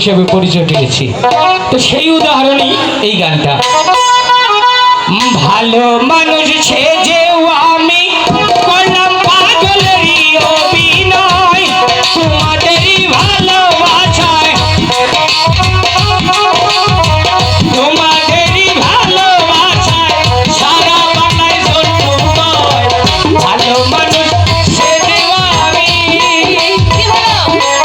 হিসেবে পরিচয় পেয়েছি। তো সেই উদাহরণই এই গানটা। ভালো মানুষ সেজেও আমি করলাম পাগলেরই অভিনয়, তোমাদেরই ভালোবাসায়, তোমাদেরই ভালোবাসায় সারা বাংলায় জন্মময়। ভালো মানুষ সেজেও আমি। কি হলো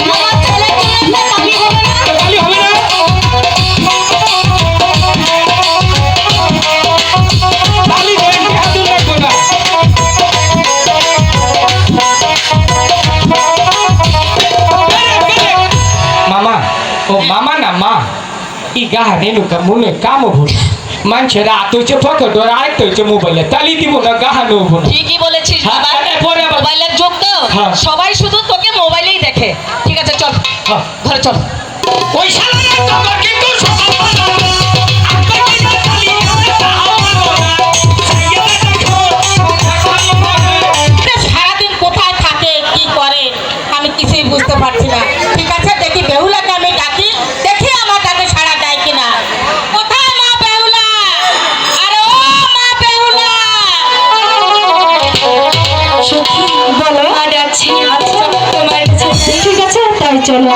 আমার ছেলে ছেলে তালি হবে না? তালি হবে না? তালি দেন, হাত লাগবে না। মামা, ও মামা না মা, ই গাহানে নুকা মুনে কামো ভুল মানুষেরা হাত হইছে ফটো ধর, আরেকটা হইছে মোবাইলে, তালি দিব না গাহানো হবো না। ঠিকই বলেছিস হ্যাঁ, বাবা, পরে আবার- মোবাইলের যুগ তো, হ্যাঁ। সবাই শুধু তোকে মোবাইলেই দেখে। ঠিক আছে চল হ্যাঁ। ঘরে চল। ওই শালারা তোমার কিন্তু সকাল বেলা আপনাকে না তালি দিলে তাও মানবো না। সাইয়া দেখো, দেখাই মনে। এটা সারাদিন কোথায় থাকে কি করে আমি কিছুই বুঝতে পারছি না। ঠিক আছে দেখি বেহুলাকে আমি ডাকি, দেখি আমার ডাকে সাড়া দেয় কিনা। কোথায় মা বেহুলা? আরে ও মা বেহুলা! সখী বলো। আর আছে আচ্ছা তোমার ঠিক আছে তাই চলো।